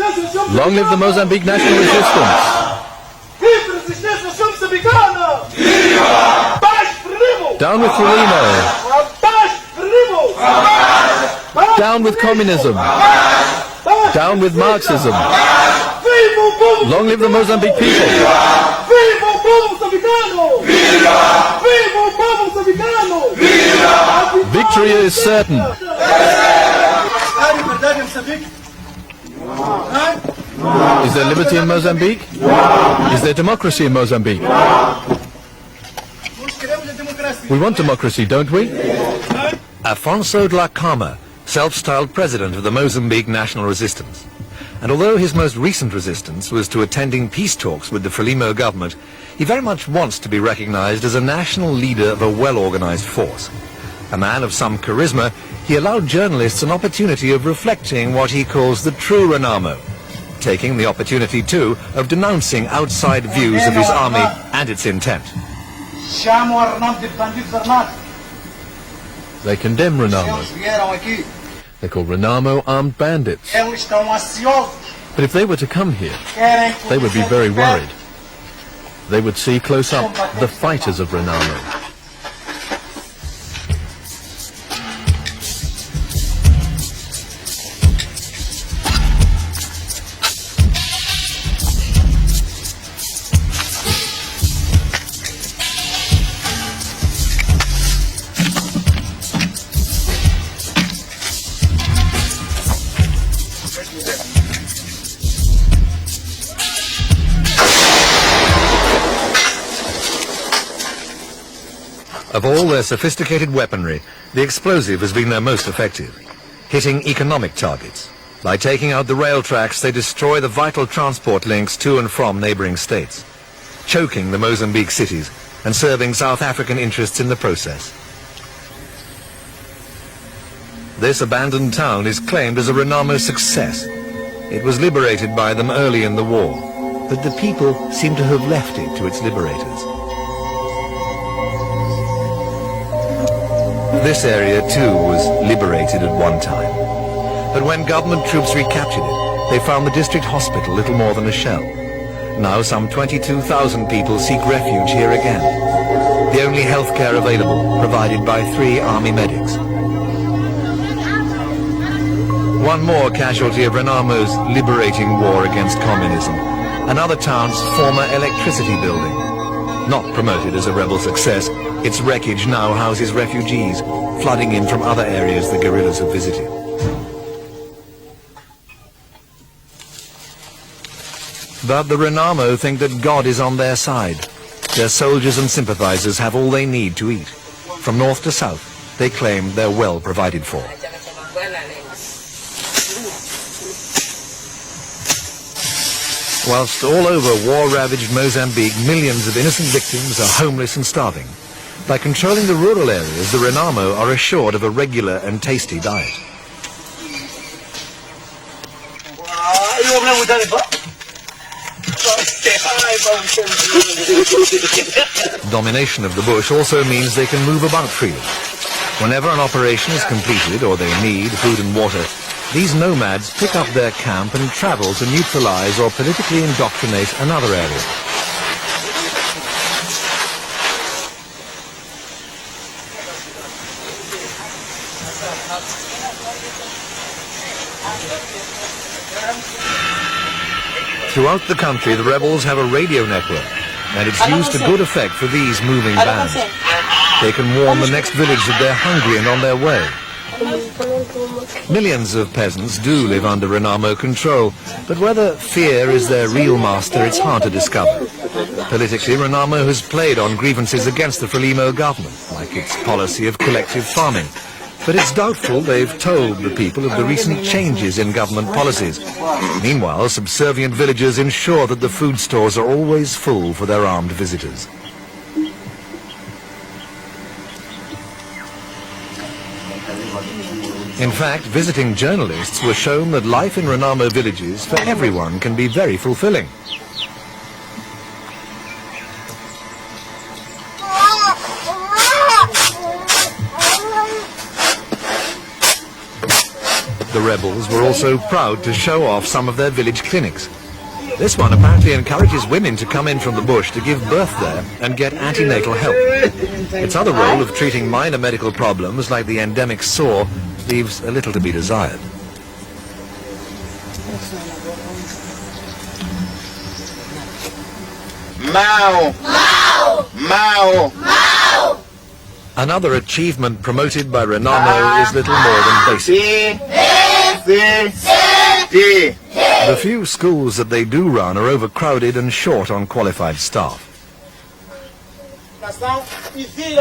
Long live the Mozambique national resistance. Down with RENAMO. Down with communism. Down with Marxism. Long live the Mozambique people. Victory is certain. Is there liberty in Mozambique? Is there democracy in Mozambique? We want democracy, don't we? Afonso Dhlakama, self-styled president of the Mozambique National Resistance. And although his most recent resistance was to attending peace talks with the Frelimo government, he very much wants to be recognized as a national leader of a well-organized force. A man of some charisma, he allowed journalists an opportunity of reflecting what he calls the true RENAMO, taking the opportunity too of denouncing outside views of his army and its intent. They condemn RENAMO. They call RENAMO armed bandits. But if they were to come here, they would be very worried. They would see close up the fighters of RENAMO. Of all their sophisticated weaponry, the explosive has been their most effective, hitting economic targets. By taking out the rail tracks, they destroy the vital transport links to and from neighboring states, choking the Mozambique cities and serving South African interests in the process. This abandoned town is claimed as a RENAMO success. It was liberated by them early in the war, but the people seem to have left it to its liberators. This area too was liberated at one time. But when government troops recaptured it, they found the district hospital little more than a shell. Now some 22,000 people seek refuge here again. The only health care available provided by 3 army medics. One more casualty of RENAMO's liberating war against communism. Another town's former electricity building. Not promoted as a rebel success, its wreckage now houses refugees, flooding in from other areas the guerrillas have visited. But the RENAMO think that God is on their side. Their soldiers and sympathizers have all they need to eat. From north to south, they claim they're well provided for. Whilst all over war-ravaged Mozambique, millions of innocent victims are homeless and starving. By controlling the rural areas, the RENAMO are assured of a regular and tasty diet. Domination of the bush also means they can move about freely. Whenever an operation is completed or they need food and water, these nomads pick up their camp and travel to neutralize or politically indoctrinate another area. Throughout the country, the rebels have a radio network, and it's used to good effect for these moving bands. They can warn the next village that they're hungry and on their way. Millions of peasants do live under RENAMO control, but whether fear is their real master, it's hard to discover. Politically, RENAMO has played on grievances against the Frelimo government, like its policy of collective farming. But it's doubtful they've told the people of the recent changes in government policies. Meanwhile, subservient villagers ensure that the food stores are always full for their armed visitors. In fact, visiting journalists were shown that life in RENAMO villages for everyone can be very fulfilling. The rebels were also proud to show off some of their village clinics. This one apparently encourages women to come in from the bush to give birth there and get antenatal help. Its other role of treating minor medical problems like the endemic sore leaves a little to be desired. Mao! Mao! Mao! Mao! Another achievement promoted by RENAMO is little more than basic. The few schools that they do run are overcrowded and short on qualified staff.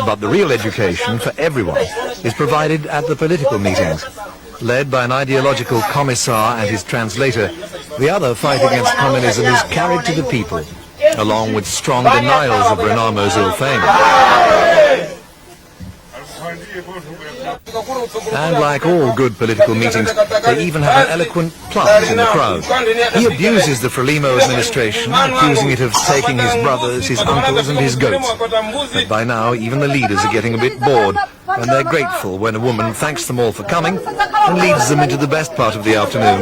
But the real education for everyone is provided at the political meetings. Led by an ideological commissar and his translator, the other fight against communism is carried to the people, along with strong denials of RENAMO's ill fame. And like all good political meetings, they even have an eloquent plant in the crowd. He abuses the Frelimo administration, accusing it of taking his brothers, his uncles and his goats. But by now, even the leaders are getting a bit bored, and they're grateful when a woman thanks them all for coming and leads them into the best part of the afternoon,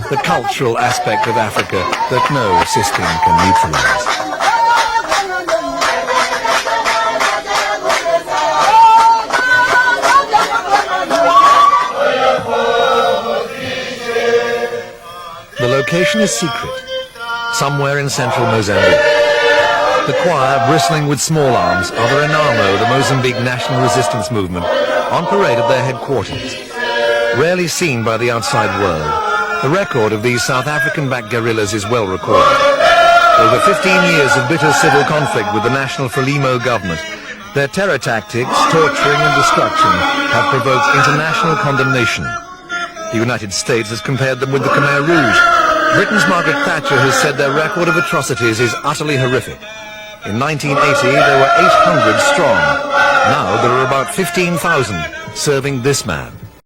the cultural aspect of Africa that no system can neutralize. The location is secret, somewhere in central Mozambique. The choir, bristling with small arms, are the RENAMO, the Mozambique national resistance movement, on parade at their headquarters. Rarely seen by the outside world, the record of these South African-backed guerrillas is well recorded. Over 15 years of bitter civil conflict with the national Frelimo government, their terror tactics, torturing and destruction have provoked international condemnation. The United States has compared them with the Khmer Rouge. Britain's Margaret Thatcher has said their record of atrocities is utterly horrific. In 1980, there were 800 strong. Now there are about 15,000 serving this man.